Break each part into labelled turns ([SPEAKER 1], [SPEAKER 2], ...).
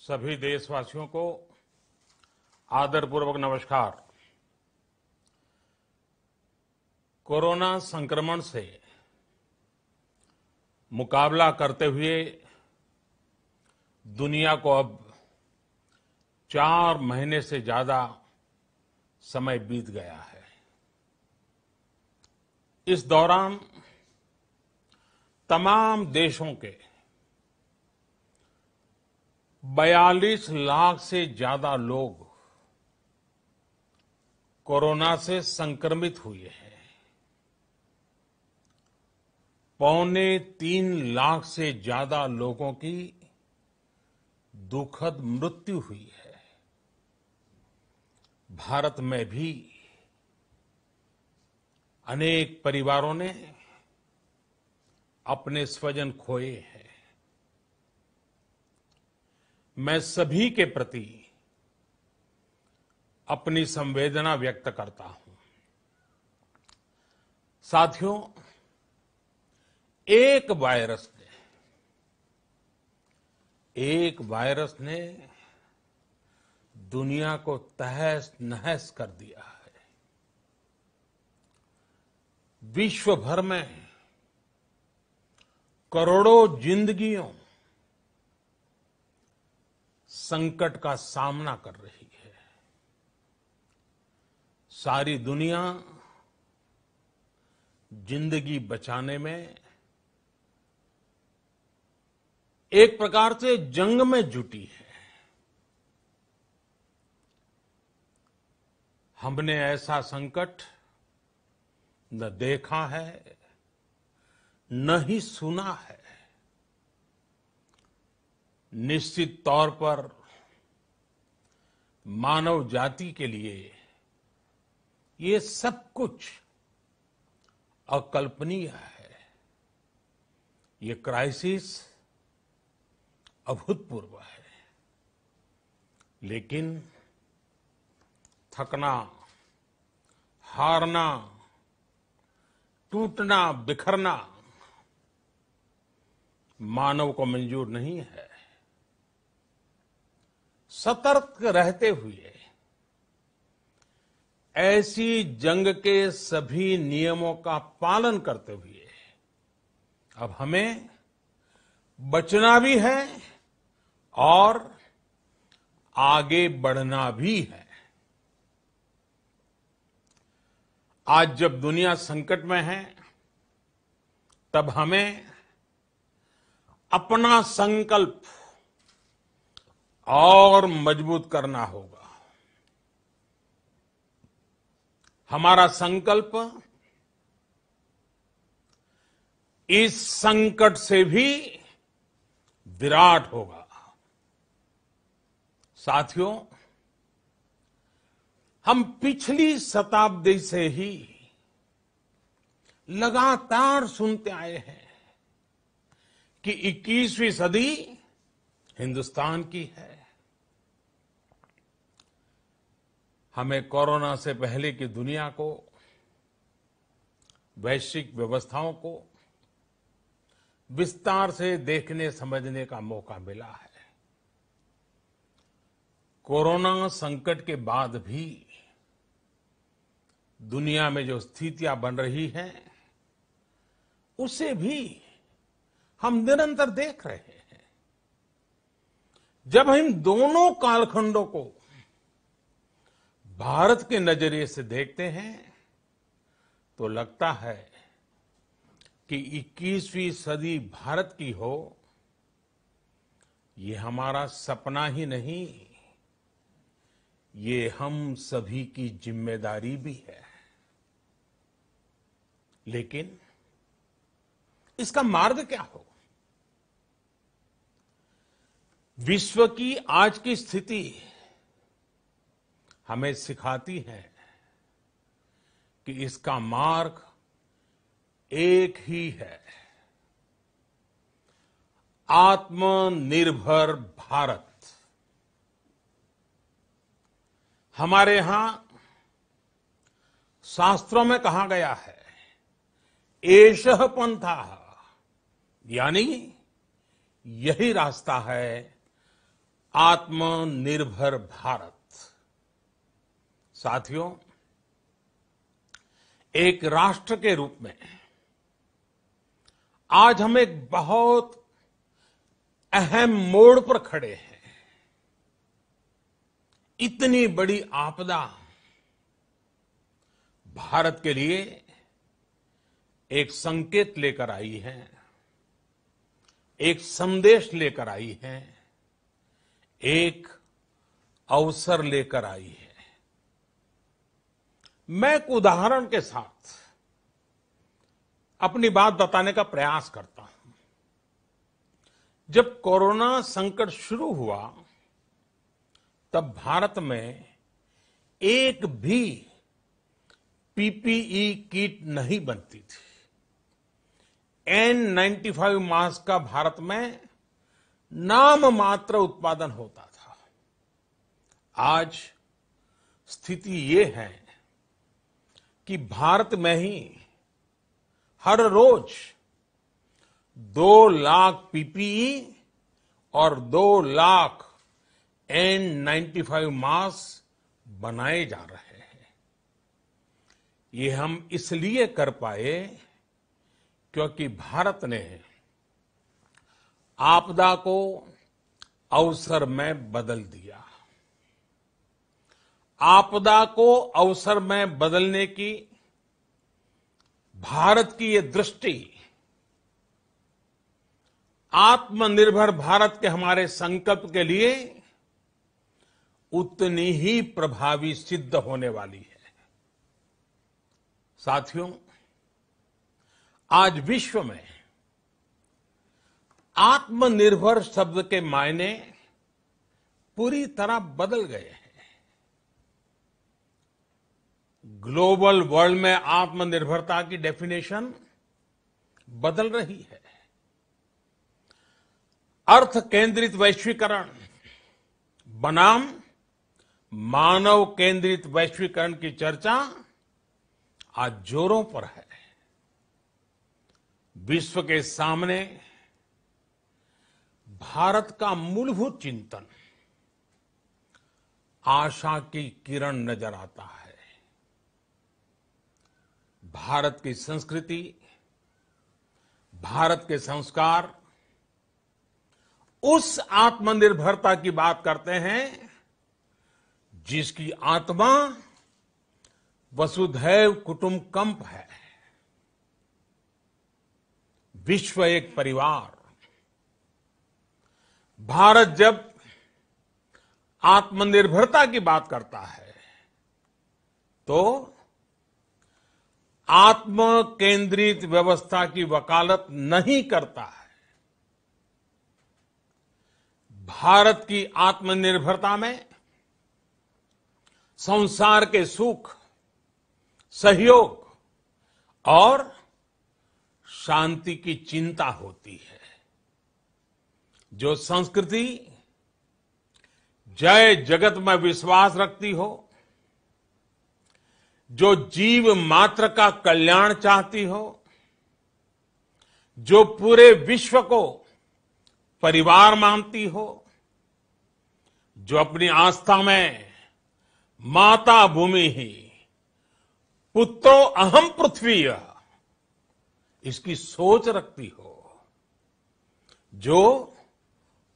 [SPEAKER 1] सभी देशवासियों को आदरपूर्वक नमस्कार। कोरोना संक्रमण से मुकाबला करते हुए दुनिया को अब 4 महीने से ज्यादा समय बीत गया है। इस दौरान तमाम देशों के 42 लाख से ज्यादा लोग कोरोना से संक्रमित हुए हैं। 2.25 लाख से ज्यादा लोगों की दुखद मृत्यु हुई है। भारत में भी अनेक परिवारों ने अपने स्वजन खोए हैं। मैं सभी के प्रति अपनी संवेदना व्यक्त करता हूं। साथियों, एक वायरस ने दुनिया को तहस नहस कर दिया है। विश्व भर में करोड़ों जिंदगियों संकट का सामना कर रही है। सारी दुनिया जिंदगी बचाने में एक प्रकार से जंग में जुटी है। हमने ऐसा संकट न देखा है, न ही सुना है। निश्चित तौर पर मानव जाति के लिए ये सब कुछ अकल्पनीय है। ये क्राइसिस अभूतपूर्व है। लेकिन थकना, हारना, टूटना, बिखरना मानव को मंजूर नहीं है। सतर्क रहते हुए ऐसी जंग के सभी नियमों का पालन करते हुए अब हमें बचना भी है और आगे बढ़ना भी है। आज जब दुनिया संकट में है, तब हमें अपना संकल्प और मजबूत करना होगा। हमारा संकल्प इस संकट से भी विराट होगा। साथियों, हम पिछली शताब्दी से ही लगातार सुनते आए हैं कि 21वीं सदी हिंदुस्तान की है। हमें कोरोना से पहले की दुनिया को, वैश्विक व्यवस्थाओं को विस्तार से देखने समझने का मौका मिला है। कोरोना संकट के बाद भी दुनिया में जो स्थितियां बन रही हैं, उसे भी हम निरंतर देख रहे हैं। जब हम दोनों कालखंडों को भारत के नजरिए से देखते हैं, तो लगता है कि 21वीं सदी भारत की हो, ये हमारा सपना ही नहीं, ये हम सभी की जिम्मेदारी भी है। लेकिन इसका मार्ग क्या हो? विश्व की आज की स्थिति हमें सिखाती है कि इसका मार्ग एक ही है, आत्मनिर्भर भारत। हमारे यहां शास्त्रों में कहा गया है, एषः पंथः, यानी यही रास्ता है आत्मनिर्भर भारत। साथियों, एक राष्ट्र के रूप में आज हम एक बहुत अहम मोड़ पर खड़े हैं। इतनी बड़ी आपदा भारत के लिए एक संकेत लेकर आई है, एक संदेश लेकर आई है, एक अवसर लेकर आई है। मैं एक उदाहरण के साथ अपनी बात बताने का प्रयास करता हूं। जब कोरोना संकट शुरू हुआ, तब भारत में एक भी पीपीई किट नहीं बनती थी। N95 मास्क का भारत में नाम मात्र उत्पादन होता था। आज स्थिति ये है कि भारत में ही हर रोज 2 लाख पीपीई और 2 लाख N95 मास्क बनाए जा रहे हैं। ये हम इसलिए कर पाए क्योंकि भारत ने आपदा को अवसर में बदल दिया। आपदा को अवसर में बदलने की भारत की ये दृष्टि आत्मनिर्भर भारत के हमारे संकल्प के लिए उतनी ही प्रभावी सिद्ध होने वाली है। साथियों, आज विश्व में आत्मनिर्भर शब्द के मायने पूरी तरह बदल गए हैं। ग्लोबल वर्ल्ड में आत्मनिर्भरता की डेफिनेशन बदल रही है। अर्थ केंद्रित वैश्वीकरण बनाम मानव केंद्रित वैश्वीकरण की चर्चा आज जोरों पर है। विश्व के सामने भारत का मूलभूत चिंतन आशा की किरण नजर आता है। भारत की संस्कृति, भारत के संस्कार उस आत्मनिर्भरता की बात करते हैं जिसकी आत्मा वसुधैव कुटुंबकम है। विश्व एक परिवार। भारत जब आत्मनिर्भरता की बात करता है तो आत्म केंद्रित व्यवस्था की वकालत नहीं करता है। भारत की आत्मनिर्भरता में संसार के सुख, सहयोग और शांति की चिंता होती है। जो संस्कृति जय जगत में विश्वास रखती हो, जो जीव मात्र का कल्याण चाहती हो, जो पूरे विश्व को परिवार मानती हो, जो अपनी आस्था में माता भूमि ही पुत्रो अहम पृथ्वी इसकी सोच रखती हो, जो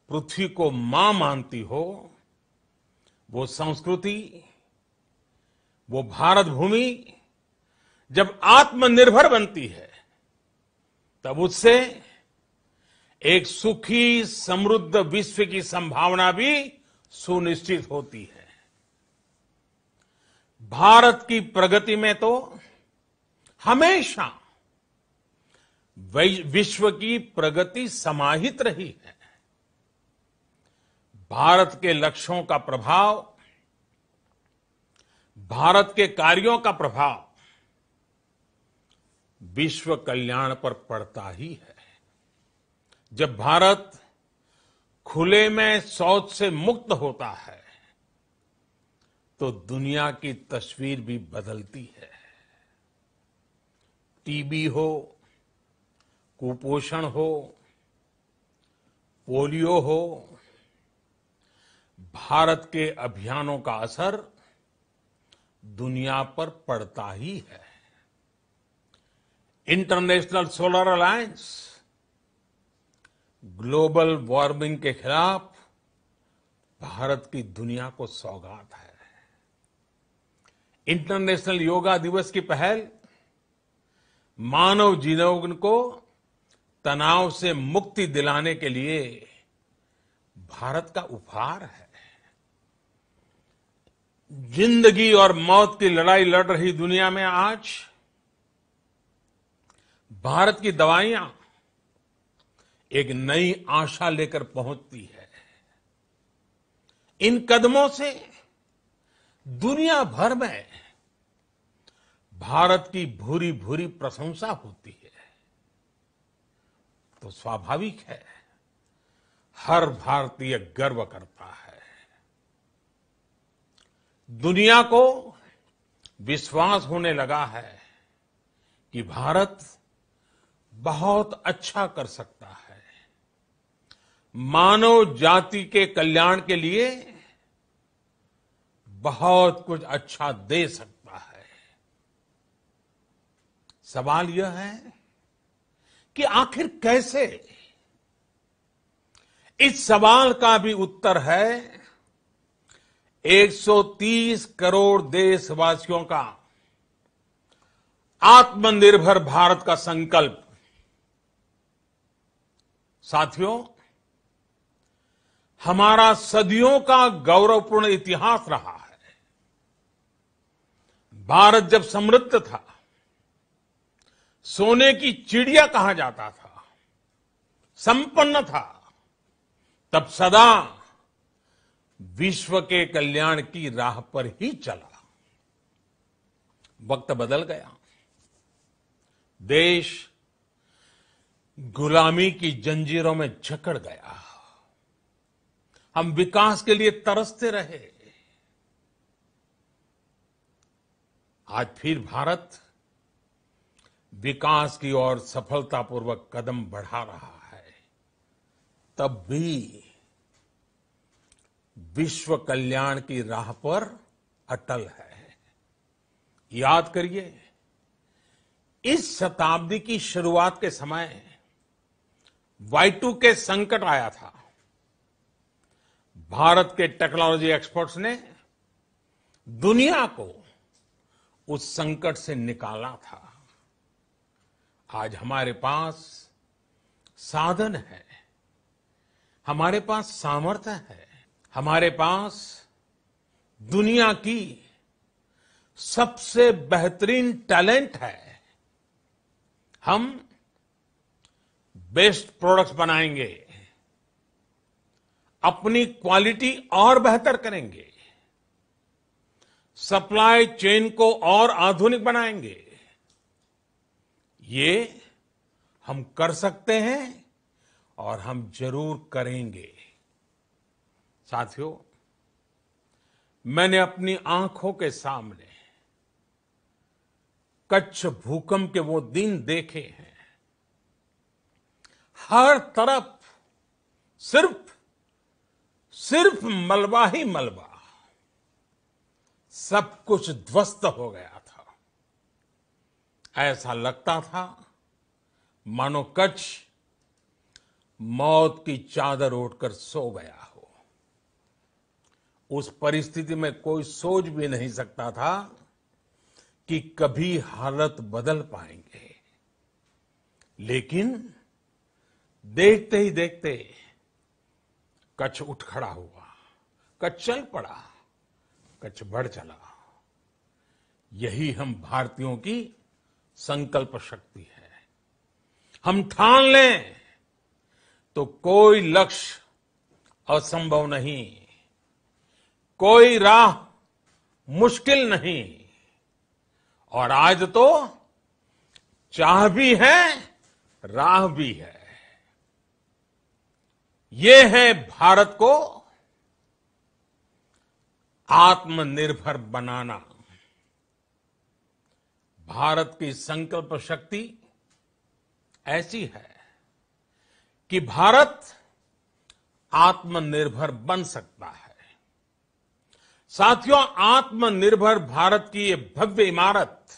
[SPEAKER 1] पृथ्वी को मां मानती हो, वो संस्कृति, वो भारत भूमि जब आत्मनिर्भर बनती है तब उससे एक सुखी समृद्ध विश्व की संभावना भी सुनिश्चित होती है। भारत की प्रगति में तो हमेशा विश्व की प्रगति समाहित रही है। भारत के लक्ष्यों का प्रभाव, भारत के कार्यों का प्रभाव विश्व कल्याण पर पड़ता ही है। जब भारत खुले में शौच से मुक्त होता है तो दुनिया की तस्वीर भी बदलती है। टीबी हो, कुपोषण हो, पोलियो हो, भारत के अभियानों का असर दुनिया पर पड़ता ही है। International solar alliance global warming के खिलाफ भारत की दुनिया को सौगात है। इंटरनेशनल योगा दिवस की पहल मानव जीवन को तनाव से मुक्ति दिलाने के लिए भारत का उपहार है। जिंदगी और मौत की लड़ाई लड़ रही दुनिया में आज भारत की दवाइयां एक नई आशा लेकर पहुंचती है। इन कदमों से दुनिया भर में भारत की भूरी भूरी प्रशंसा होती है। तो स्वाभाविक है, हर भारतीय गर्व करता है। दुनिया को विश्वास होने लगा है कि भारत बहुत अच्छा कर सकता है, मानव जाति के कल्याण के लिए बहुत कुछ अच्छा दे सकता है। सवाल यह है कि आखिर कैसे? इस सवाल का भी उत्तर है 130 करोड़ देशवासियों का आत्मनिर्भर भारत का संकल्प। साथियों, हमारा सदियों का गौरवपूर्ण इतिहास रहा है। भारत जब समृद्ध था, सोने की चिड़िया कहा जाता था, संपन्न था, तब सदा विश्व के कल्याण की राह पर ही चला। वक्त बदल गया, देश गुलामी की जंजीरों में जकड़ गया। हम विकास के लिए तरसते रहे। आज फिर भारत विकास की ओर सफलतापूर्वक कदम बढ़ा रहा है। तब भी विश्व कल्याण की राह पर अटल है। याद करिए, इस शताब्दी की शुरुआत के समय Y2K संकट आया था। भारत के टेक्नोलॉजी एक्सपर्ट्स ने दुनिया को उस संकट से निकाला था। आज हमारे पास साधन है, हमारे पास सामर्थ्य है, हमारे पास दुनिया की सबसे बेहतरीन टैलेंट है। हम बेस्ट प्रोडक्ट्स बनाएंगे, अपनी क्वालिटी और बेहतर करेंगे, सप्लाई चेन को और आधुनिक बनाएंगे। ये हम कर सकते हैं और हम जरूर करेंगे। साथियों, मैंने अपनी आंखों के सामने कच्छ भूकंप के वो दिन देखे हैं। हर तरफ सिर्फ मलबा ही मलबा, सब कुछ ध्वस्त हो गया था। ऐसा लगता था मानो कच्छ मौत की चादर ओढ़कर सो गया हो। उस परिस्थिति में कोई सोच भी नहीं सकता था कि कभी हालत बदल पाएंगे। लेकिन देखते ही देखते कच्छ उठ खड़ा हुआ, कच्छ चल पड़ा, कच्छ बढ़ चला। यही हम भारतीयों की संकल्प शक्ति है। हम ठान लें तो कोई लक्ष्य असंभव नहीं, कोई राह मुश्किल नहीं। और आज तो चाह भी है, राह भी है। ये है भारत को आत्मनिर्भर बनाना। भारत की संकल्प शक्ति ऐसी है कि भारत आत्मनिर्भर बन सकता है। साथियों, आत्मनिर्भर भारत की ये भव्य इमारत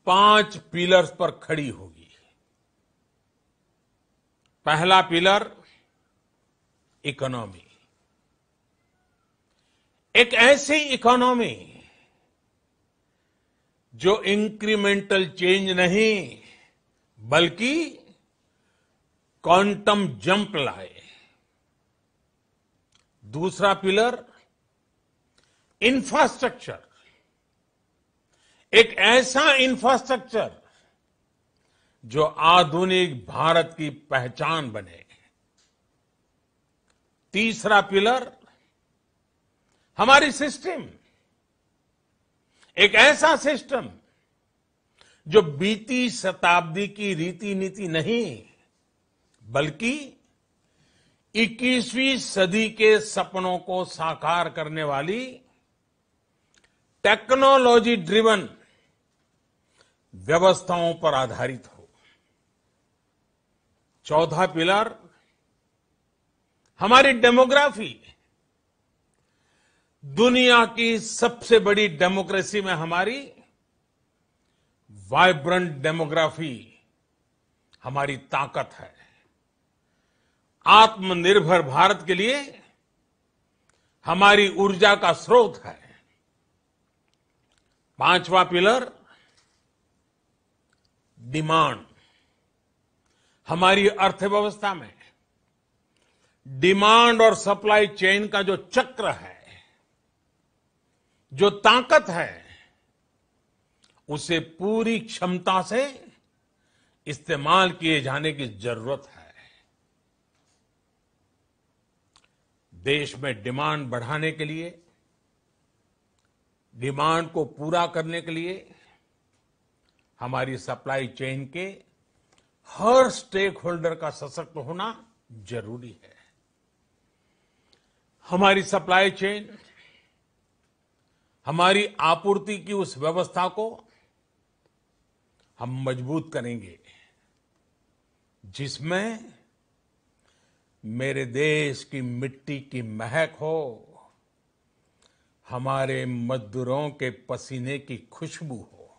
[SPEAKER 1] 5 पिलर्स पर खड़ी होगी। पहला पिलर इकोनॉमी। एक ऐसी इकोनॉमी जो इंक्रीमेंटल चेंज नहीं बल्कि क्वांटम जंप लाए। दूसरा पिलर इंफ्रास्ट्रक्चर। एक ऐसा इंफ्रास्ट्रक्चर जो आधुनिक भारत की पहचान बने। तीसरा पिलर हमारी सिस्टम। एक ऐसा सिस्टम जो बीती शताब्दी की रीति नीति नहीं बल्कि 21वीं सदी के सपनों को साकार करने वाली टेक्नोलॉजी ड्रिवन व्यवस्थाओं पर आधारित हो। चौथा पिलर हमारी डेमोग्राफी। दुनिया की सबसे बड़ी डेमोक्रेसी में हमारी वाइब्रेंट डेमोग्राफी हमारी ताकत है। आत्मनिर्भर भारत के लिए हमारी ऊर्जा का स्रोत है। पांचवा पिलर डिमांड। हमारी अर्थव्यवस्था में डिमांड और सप्लाई चेन का जो चक्र है, जो ताकत है, उसे पूरी क्षमता से इस्तेमाल किए जाने की जरूरत है। देश में डिमांड बढ़ाने के लिए, डिमांड को पूरा करने के लिए हमारी सप्लाई चेन के हर स्टेक होल्डर का सशक्त होना जरूरी है। हमारी सप्लाई चेन, हमारी आपूर्ति की उस व्यवस्था को हम मजबूत करेंगे जिसमें मेरे देश की मिट्टी की महक हो, हमारे मजदूरों के पसीने की खुशबू हो।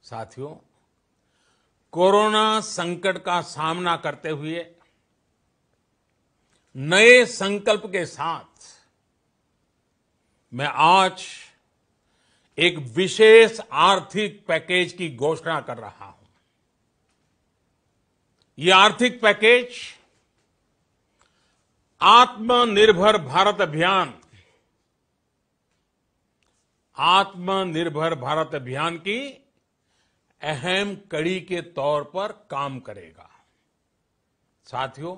[SPEAKER 1] साथियों, कोरोना संकट का सामना करते हुए नए संकल्प के साथ मैं आज एक विशेष आर्थिक पैकेज की घोषणा कर रहा हूं। यह आर्थिक पैकेज आत्मनिर्भर भारत अभियान, आत्मनिर्भर भारत अभियान की अहम कड़ी के तौर पर काम करेगा। साथियों,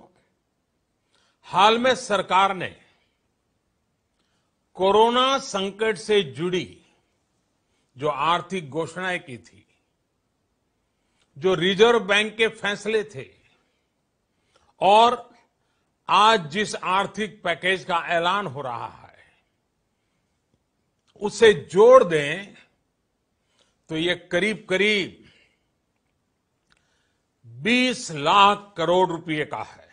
[SPEAKER 1] हाल में सरकार ने कोरोना संकट से जुड़ी जो आर्थिक घोषणाएं की थी, जो रिजर्व बैंक के फैसले थे और आज जिस आर्थिक पैकेज का ऐलान हो रहा है, उसे जोड़ दें तो ये करीब करीब 20 लाख करोड़ रुपए का है।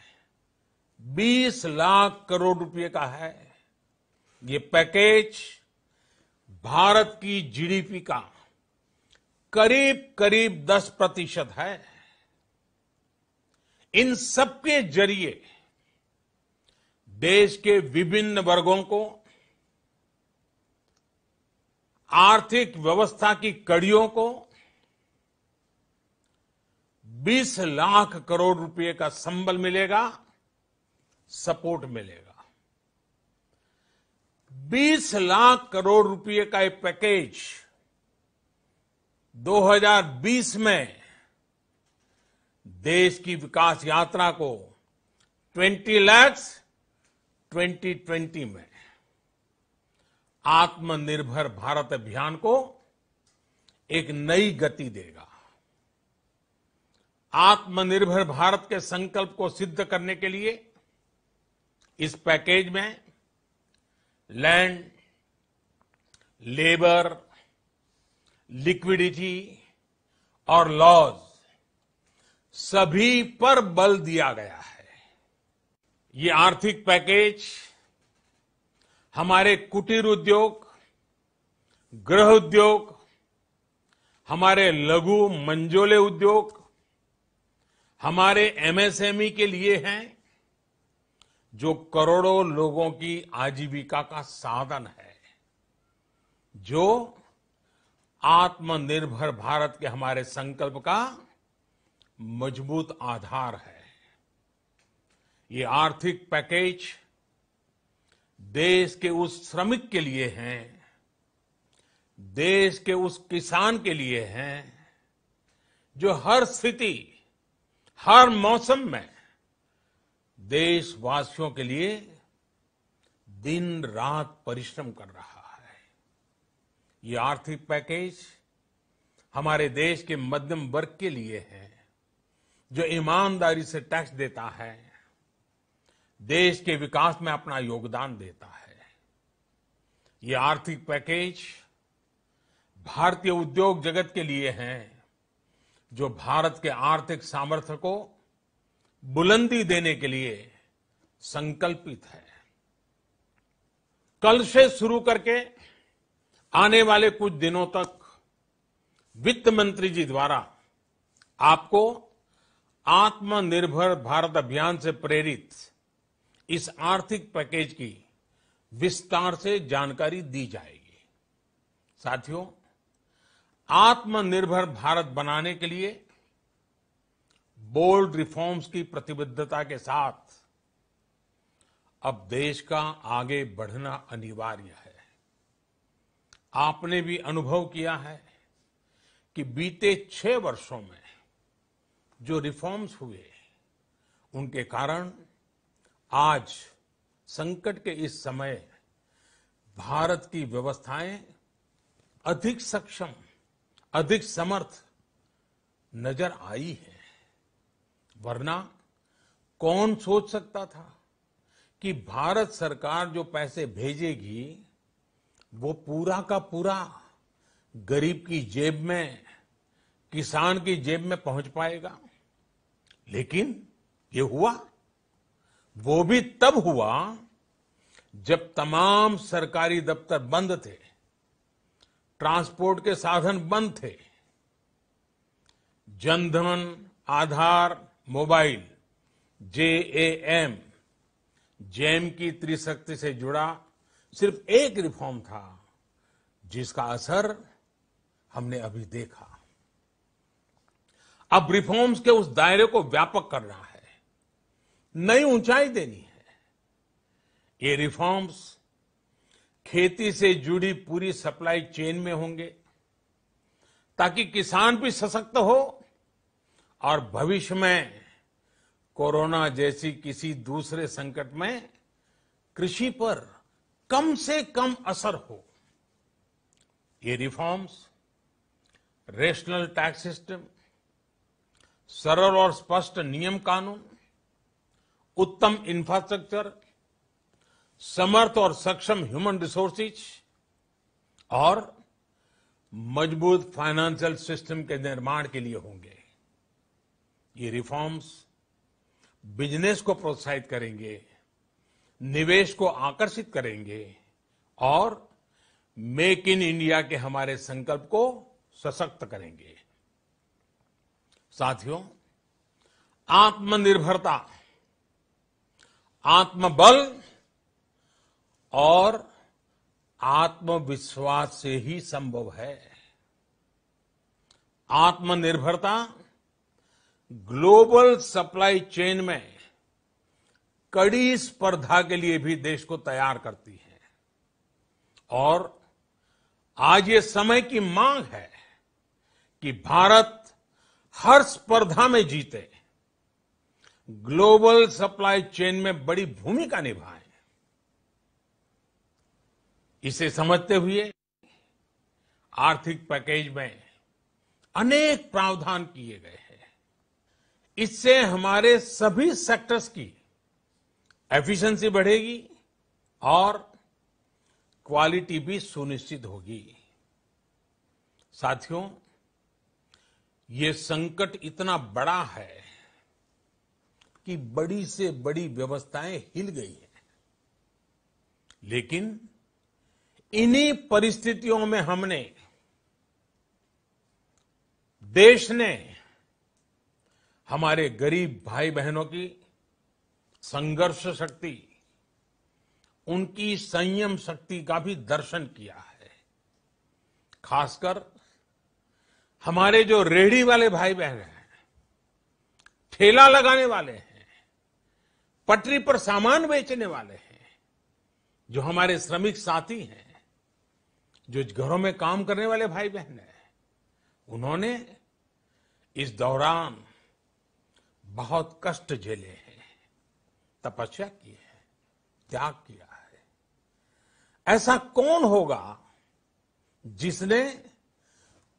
[SPEAKER 1] 20 लाख करोड़ रुपए का है। ये पैकेज भारत की जीडीपी का करीब करीब 10% है। इन सबके जरिए देश के विभिन्न वर्गों को आर्थिक व्यवस्था की कड़ियों को 20 लाख करोड़ रुपए का संबल मिलेगा, सपोर्ट मिलेगा। 20 लाख करोड़ रुपए का एक पैकेज 2020 में देश की विकास यात्रा को 20 लाख 2020 में आत्मनिर्भर भारत अभियान को एक नई गति देगा। आत्मनिर्भर भारत के संकल्प को सिद्ध करने के लिए इस पैकेज में लैंड, लेबर, लिक्विडिटी और लॉज सभी पर बल दिया गया है। ये आर्थिक पैकेज हमारे कुटीर उद्योग, गृह उद्योग, हमारे लघु मंझोले उद्योग, हमारे एमएसएमई के लिए हैं, जो करोड़ों लोगों की आजीविका का साधन है, जो आत्मनिर्भर भारत के हमारे संकल्प का मजबूत आधार है। ये आर्थिक पैकेज देश के उस श्रमिक के लिए हैं, देश के उस किसान के लिए हैं, जो हर स्थिति, हर मौसम में देशवासियों के लिए दिन रात परिश्रम कर रहा है। ये आर्थिक पैकेज हमारे देश के मध्यम वर्ग के लिए है, जो ईमानदारी से टैक्स देता है, देश के विकास में अपना योगदान देता है। ये आर्थिक पैकेज भारतीय उद्योग जगत के लिए है, जो भारत के आर्थिक सामर्थ्य को बुलंदी देने के लिए संकल्पित है। कल से शुरू करके आने वाले कुछ दिनों तक वित्त मंत्री जी द्वारा आपको आत्मनिर्भर भारत अभियान से प्रेरित इस आर्थिक पैकेज की विस्तार से जानकारी दी जाएगी। साथियों, आत्मनिर्भर भारत बनाने के लिए बोल्ड रिफॉर्म्स की प्रतिबद्धता के साथ अब देश का आगे बढ़ना अनिवार्य है। आपने भी अनुभव किया है कि बीते 6 वर्षों में जो रिफॉर्म्स हुए, उनके कारण आज संकट के इस समय भारत की व्यवस्थाएं अधिक सक्षम, अधिक समर्थ नजर आई है। वरना कौन सोच सकता था कि भारत सरकार जो पैसे भेजेगी वो पूरा का पूरा गरीब की जेब में, किसान की जेब में पहुंच पाएगा। लेकिन ये हुआ, वो भी तब हुआ जब तमाम सरकारी दफ्तर बंद थे, ट्रांसपोर्ट के साधन बंद थे। जनधन, आधार, मोबाइल, जेम की त्रिशक्ति से जुड़ा सिर्फ एक रिफॉर्म था, जिसका असर हमने अभी देखा। अब रिफॉर्म्स के उस दायरे को व्यापक करना है, नई ऊंचाई देनी है। ये रिफॉर्म्स खेती से जुड़ी पूरी सप्लाई चेन में होंगे, ताकि किसान भी सशक्त हो और भविष्य में कोरोना जैसी किसी दूसरे संकट में कृषि पर कम से कम असर हो। ये रिफॉर्म्स रेशनल टैक्स सिस्टम, सरल और स्पष्ट नियम कानून, उत्तम इंफ्रास्ट्रक्चर, समर्थ और सक्षम ह्यूमन रिसोर्सेज और मजबूत फाइनेंशियल सिस्टम के निर्माण के लिए होंगे। ये रिफॉर्म्स बिजनेस को प्रोत्साहित करेंगे, निवेश को आकर्षित करेंगे और मेक इन इंडिया के हमारे संकल्प को सशक्त करेंगे। साथियों, आत्मनिर्भरता, आत्मबल और आत्मविश्वास से ही संभव है। आत्मनिर्भरता ग्लोबल सप्लाई चेन में कड़ी स्पर्धा के लिए भी देश को तैयार करती है और आज ये समय की मांग है कि भारत हर स्पर्धा में जीते, ग्लोबल सप्लाई चेन में बड़ी भूमिका निभाए। इसे समझते हुए आर्थिक पैकेज में अनेक प्रावधान किए गए हैं। इससे हमारे सभी सेक्टर्स की एफिशिएंसी बढ़ेगी और क्वालिटी भी सुनिश्चित होगी। साथियों, ये संकट इतना बड़ा है कि बड़ी से बड़ी व्यवस्थाएं हिल गई हैं। लेकिन इन्हीं परिस्थितियों में हमने, देश ने हमारे गरीब भाई बहनों की संघर्ष शक्ति, उनकी संयम शक्ति का भी दर्शन किया है। खासकर हमारे जो रेहड़ी वाले भाई बहन हैं, ठेला लगाने वाले हैं, पटरी पर सामान बेचने वाले हैं, जो हमारे श्रमिक साथी हैं, जो घरों में काम करने वाले भाई बहन हैं, उन्होंने इस दौरान बहुत कष्ट झेले हैं, तपस्या की है, त्याग किया है। ऐसा कौन होगा जिसने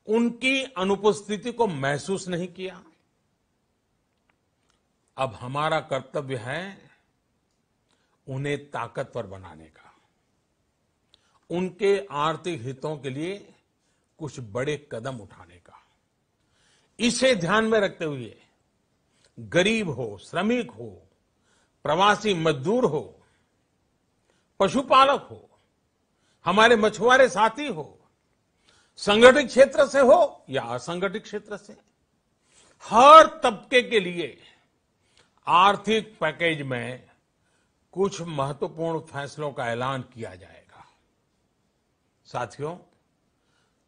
[SPEAKER 1] उनकी अनुपस्थिति को महसूस नहीं किया? अब हमारा कर्तव्य है उन्हें ताकतवर बनाने का, उनके आर्थिक हितों के लिए कुछ बड़े कदम उठाने का। इसे ध्यान में रखते हुए गरीब हो, श्रमिक हो, प्रवासी मजदूर हो, पशुपालक हो, हमारे मछुआरे साथी हो, संगठित क्षेत्र से हो या असंगठित क्षेत्र से, हर तबके के लिए आर्थिक पैकेज में कुछ महत्वपूर्ण फैसलों का ऐलान किया जाएगा। साथियों,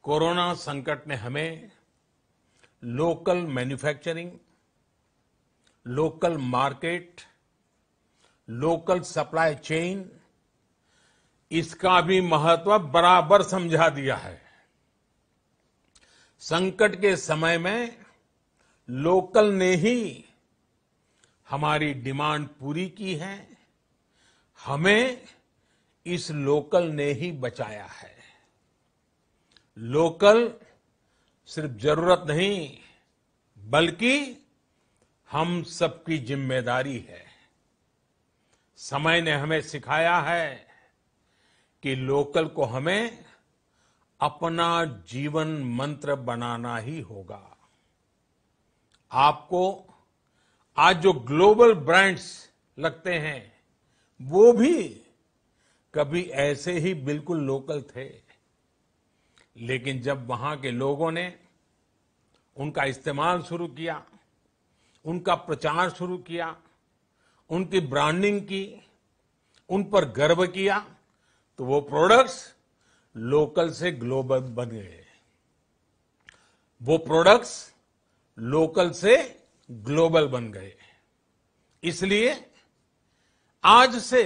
[SPEAKER 1] कोरोना संकट ने हमें local manufacturing, local market, local supply chain, इसका भी महत्व बराबर समझा दिया है। संकट के समय में लोकल ने ही हमारी डिमांड पूरी की है, हमें इस लोकल ने ही बचाया है। लोकल सिर्फ जरूरत नहीं, बल्कि हम सबकी जिम्मेदारी है। समय ने हमें सिखाया है कि लोकल को हमें अपना जीवन मंत्र बनाना ही होगा। आपको आज जो ग्लोबल ब्रांड्स लगते हैं, वो भी कभी ऐसे ही बिल्कुल लोकल थे, लेकिन जब वहां के लोगों ने उनका इस्तेमाल शुरू किया, उनका प्रचार शुरू किया, उनकी ब्रांडिंग की, उन पर गर्व किया, तो वो प्रोडक्ट्स लोकल से ग्लोबल बन गए। वो प्रोडक्ट्स लोकल से ग्लोबल बन गए। इसलिए आज से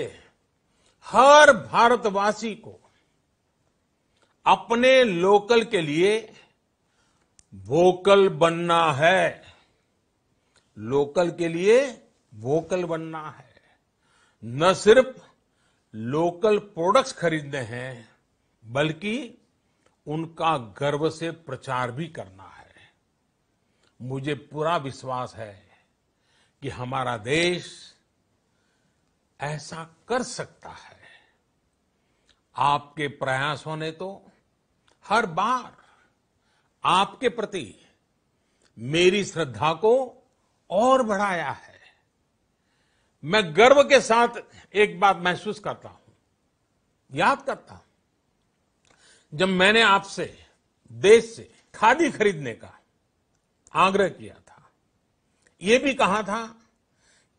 [SPEAKER 1] हर भारतवासी को अपने लोकल के लिए वोकल बनना है। लोकल के लिए वोकल बनना है। न सिर्फ लोकल प्रोडक्ट्स खरीदने हैं, बल्कि उनका गर्व से प्रचार भी करना है। मुझे पूरा विश्वास है कि हमारा देश ऐसा कर सकता है। आपके प्रयासों ने तो हर बार आपके प्रति मेरी श्रद्धा को और बढ़ाया है। मैं गर्व के साथ एक बात महसूस करता हूं, याद करता हूं, जब मैंने आपसे देश से खादी खरीदने का आग्रह किया था, यह भी कहा था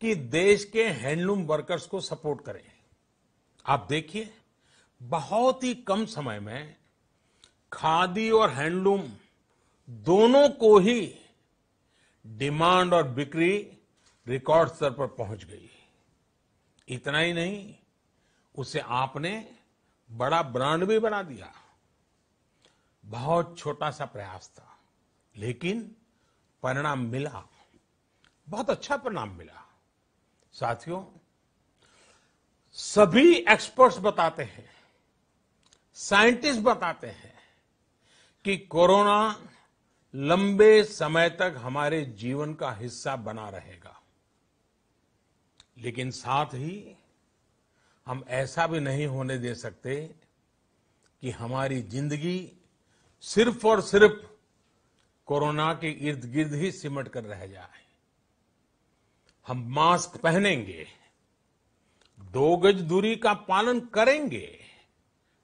[SPEAKER 1] कि देश के हैंडलूम वर्कर्स को सपोर्ट करें। आप देखिए, बहुत ही कम समय में खादी और हैंडलूम दोनों को ही डिमांड और बिक्री रिकॉर्ड स्तर पर पहुंच गई। इतना ही नहीं, उसे आपने बड़ा ब्रांड भी बना दिया। बहुत छोटा सा प्रयास था, लेकिन परिणाम मिला, बहुत अच्छा परिणाम मिला। साथियों, सभी एक्सपर्ट्स बताते हैं, साइंटिस्ट बताते हैं कि कोरोना लंबे समय तक हमारे जीवन का हिस्सा बना रहेगा। लेकिन साथ ही हम ऐसा भी नहीं होने दे सकते कि हमारी जिंदगी सिर्फ और सिर्फ कोरोना के इर्द गिर्द ही सिमट कर रह जाए। हम मास्क पहनेंगे, 2 गज दूरी का पालन करेंगे,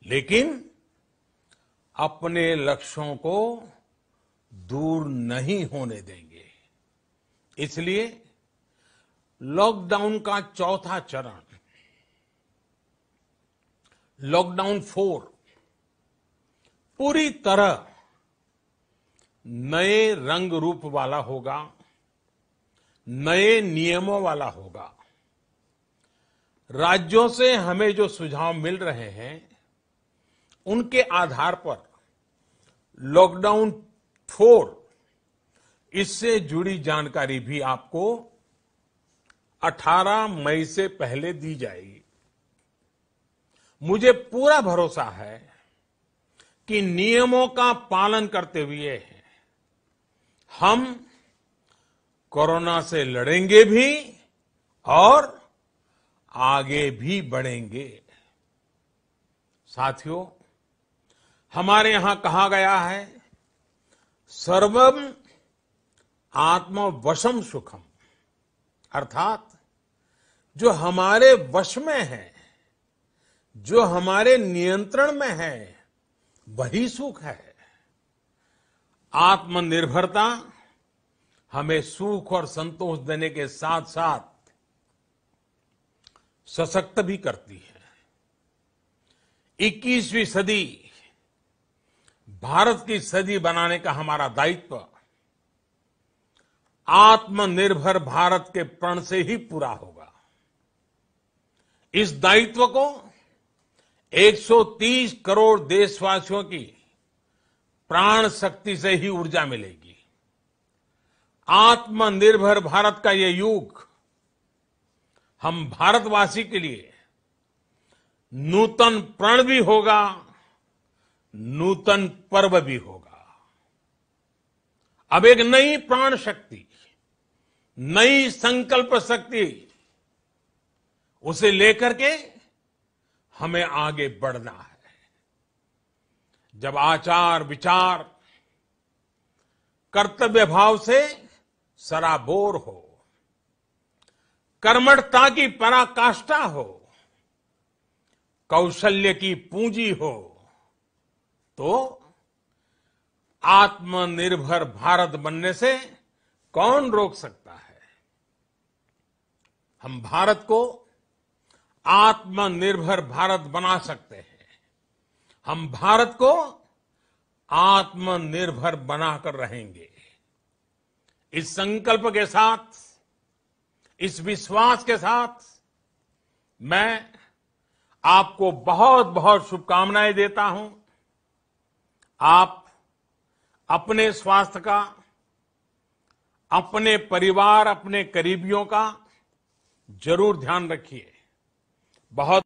[SPEAKER 1] लेकिन अपने लक्ष्यों को दूर नहीं होने देंगे। इसलिए लॉकडाउन का चौथा चरण, लॉकडाउन 4, पूरी तरह नए रंग रूप वाला होगा, नए नियमों वाला होगा। राज्यों से हमें जो सुझाव मिल रहे हैं, उनके आधार पर लॉकडाउन 4, इससे जुड़ी जानकारी भी आपको 18 मई से पहले दी जाएगी। मुझे पूरा भरोसा है कि नियमों का पालन करते हुए हम कोरोना से लड़ेंगे भी और आगे भी बढ़ेंगे। साथियों, हमारे यहां कहा गया है, सर्वम आत्मवशम सुखम, अर्थात जो हमारे वश में है, जो हमारे नियंत्रण में है, वही सुख है। आत्मनिर्भरता हमें सुख और संतोष देने के साथ साथ सशक्त भी करती है। 21वीं सदी भारत की सदी बनाने का हमारा दायित्व आत्मनिर्भर भारत के प्रण से ही पूरा होगा। इस दायित्व को 130 करोड़ देशवासियों की प्राण शक्ति से ही ऊर्जा मिलेगी। आत्मनिर्भर भारत का ये युग हम भारतवासी के लिए नूतन प्रण भी होगा, नूतन पर्व भी होगा। अब एक नई प्राण शक्ति, नई संकल्प शक्ति, उसे लेकर के हमें आगे बढ़ना है। जब आचार विचार कर्तव्य भाव से सराबोर हो, कर्मठता की पराकाष्ठा हो, कौशल्य की पूंजी हो, तो आत्मनिर्भर भारत बनने से कौन रोक सकता है। हम भारत को आत्मनिर्भर भारत बना सकते हैं। हम भारत को आत्मनिर्भर बनाकर रहेंगे। इस संकल्प के साथ, इस विश्वास के साथ मैं आपको बहुत बहुत शुभकामनाएं देता हूं। आप अपने स्वास्थ्य का, अपने परिवार, अपने करीबियों का जरूर ध्यान रखिए। बहुत